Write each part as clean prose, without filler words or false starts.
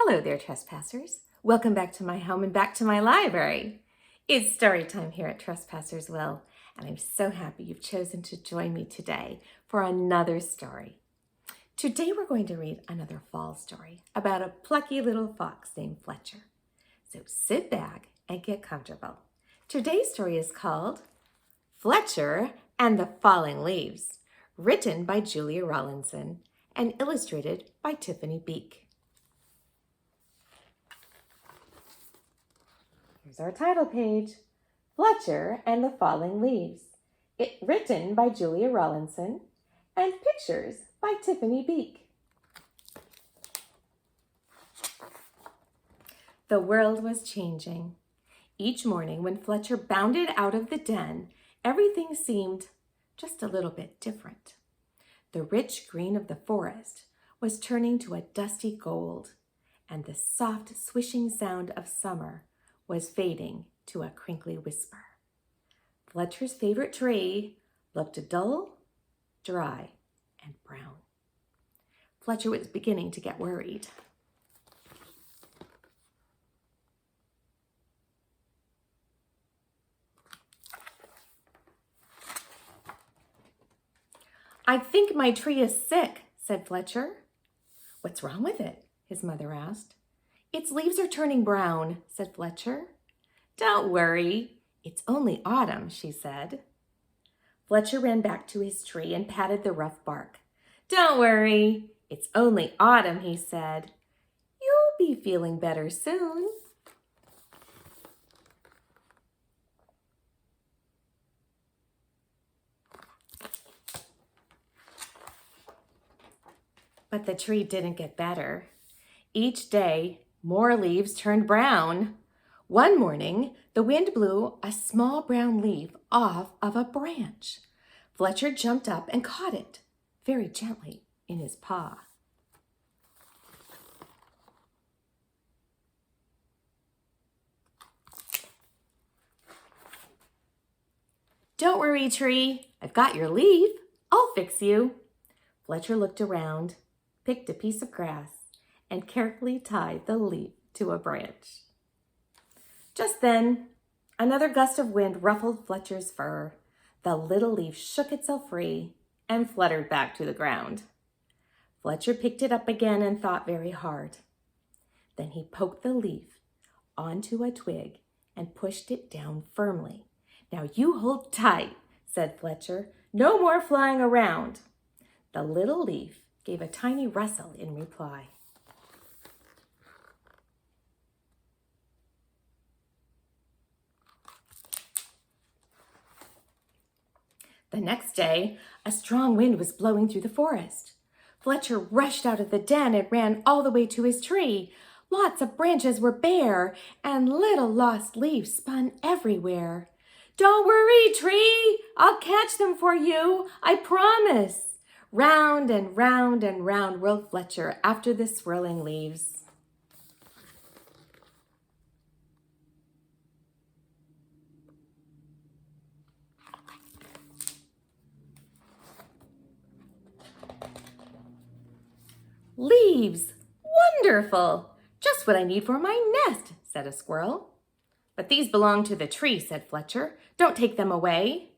Hello there, trespassers. Welcome back to my home and back to my library. It's story time here at Trespassers Will, and I'm so happy you've chosen to join me today for another story. Today we're going to read another fall story about a plucky little fox named Fletcher. So sit back and get comfortable. Today's story is called Fletcher and the Falling Leaves, written by Julia Rawlinson and illustrated by Tiphanie Beeke. Here's our title page, Fletcher and the Falling Leaves, written by Julia Rawlinson, and pictures by Tiphanie Beeke. The world was changing. Each morning when Fletcher bounded out of the den, everything seemed just a little bit different. The rich green of the forest was turning to a dusty gold, and the soft swishing sound of summer was fading to a crinkly whisper. Fletcher's favorite tree looked dull, dry, and brown. Fletcher was beginning to get worried. "I think my tree is sick," said Fletcher. "What's wrong with it?" his mother asked. "Its leaves are turning brown," said Fletcher. "Don't worry, it's only autumn," she said. Fletcher ran back to his tree and patted the rough bark. "Don't worry, it's only autumn," he said. "You'll be feeling better soon." But the tree didn't get better. Each day, more leaves turned brown. One morning, the wind blew a small brown leaf off of a branch. Fletcher jumped up and caught it very gently in his paw. "Don't worry, tree. I've got your leaf. I'll fix you." Fletcher looked around, picked a piece of grass, and carefully tied the leaf to a branch. Just then, another gust of wind ruffled Fletcher's fur. The little leaf shook itself free and fluttered back to the ground. Fletcher picked it up again and thought very hard. Then he poked the leaf onto a twig and pushed it down firmly. "Now you hold tight," said Fletcher. "No more flying around." The little leaf gave a tiny rustle in reply. The next day, a strong wind was blowing through the forest. Fletcher rushed out of the den and ran all the way to his tree. Lots of branches were bare, and little lost leaves spun everywhere. "Don't worry, tree! I'll catch them for you, I promise." Round and round and round whirled Fletcher after the swirling leaves. "Leaves! Wonderful! Just what I need for my nest," said a squirrel. "But these belong to the tree," said Fletcher. "Don't take them away."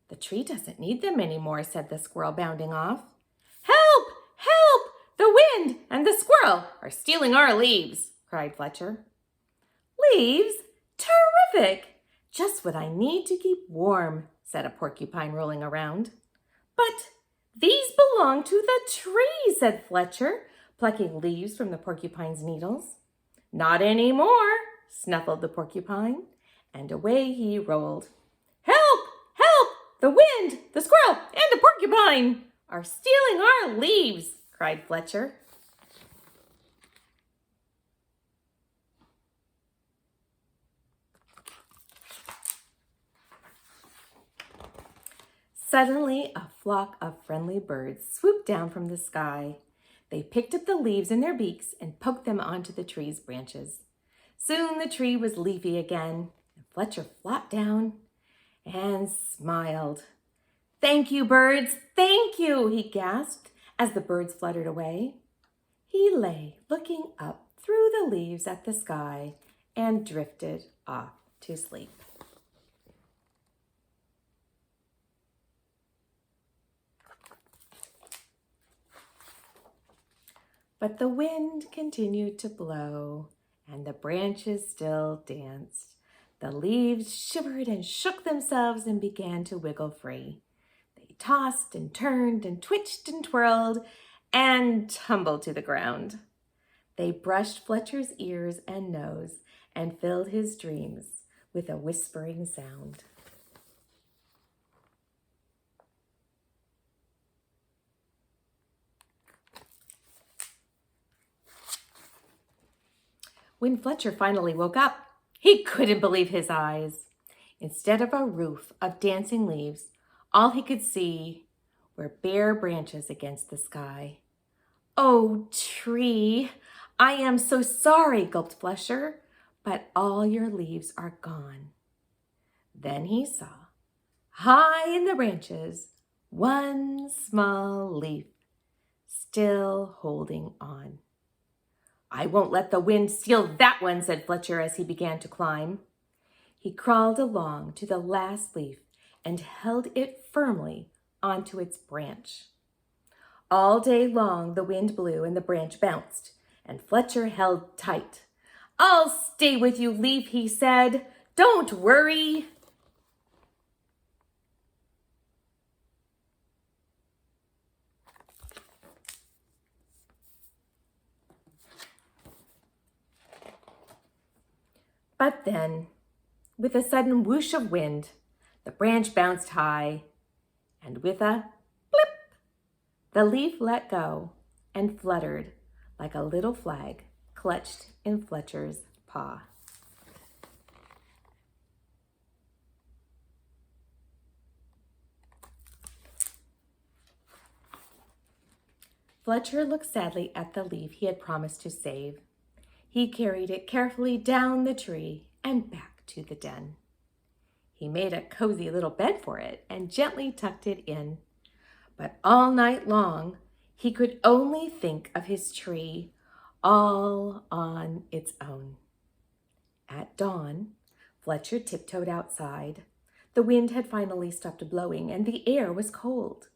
"The tree doesn't need them anymore," said the squirrel, bounding off. "Help! Help! The wind and the squirrel are stealing our leaves," cried Fletcher. "Leaves? Terrific! Just what I need to keep warm," said a porcupine rolling around. "But these belong to the tree," said Fletcher, plucking leaves from the porcupine's needles. "Not anymore," snuffled the porcupine, and away he rolled. "Help! Help! The wind, the squirrel, and the porcupine are stealing our leaves," cried Fletcher. Suddenly, a flock of friendly birds swooped down from the sky. They picked up the leaves in their beaks and poked them onto the tree's branches. Soon the tree was leafy again, and Fletcher flopped down and smiled. "Thank you, birds, thank you," he gasped as the birds fluttered away. He lay looking up threw the leaves at the sky, and drifted off to sleep. But the wind continued to blow, and the branches still danced. The leaves shivered and shook themselves and began to wiggle free. They tossed and turned and twitched and twirled and tumbled to the ground. They brushed Fletcher's ears and nose and filled his dreams with a whispering sound. When Fletcher finally woke up, he couldn't believe his eyes. Instead of a roof of dancing leaves, all he could see were bare branches against the sky. "Oh, tree, I am so sorry," gulped Fletcher, "but all your leaves are gone." Then he saw, high in the branches, one small leaf, still holding on. "I won't let the wind steal that one," said Fletcher as he began to climb. He crawled along to the last leaf and held it firmly onto its branch. All day long the wind blew and the branch bounced, and Fletcher held tight. "I'll stay with you, leaf," he said. "Don't worry." But then, with a sudden whoosh of wind, the branch bounced high, and with a blip, the leaf let go and fluttered like a little flag clutched in Fletcher's paw. Fletcher looked sadly at the leaf he had promised to save. He carried it carefully down the tree and back to the den. He made a cozy little bed for it and gently tucked it in. But all night long, he could only think of his tree all on its own. At dawn, Fletcher tiptoed outside. The wind had finally stopped blowing and the air was cold.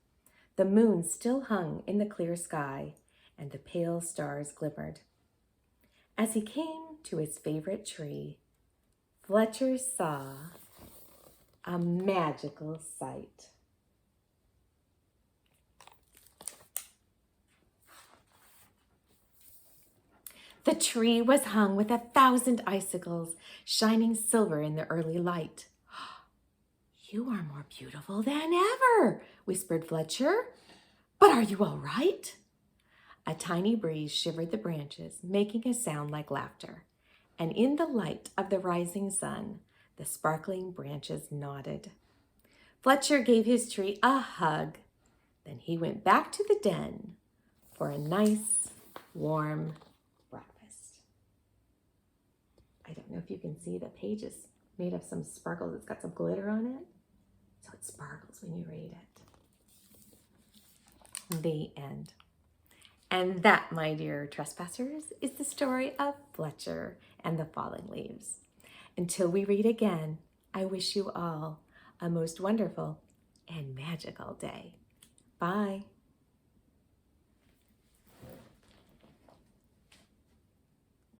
The moon still hung in the clear sky and the pale stars glimmered. As he came to his favorite tree, Fletcher saw a magical sight. The tree was hung with 1,000 icicles, shining silver in the early light. "You are more beautiful than ever," whispered Fletcher. "But are you all right?" A tiny breeze shivered the branches, making a sound like laughter. And in the light of the rising sun, the sparkling branches nodded. Fletcher gave his tree a hug. Then he went back to the den for a nice, warm breakfast. I don't know if you can see the page is made of some sparkles. It's got some glitter on it, so it sparkles when you read it. The end. And that, my dear trespassers, is the story of Fletcher and the falling leaves. Until we read again, I wish you all a most wonderful and magical day. Bye.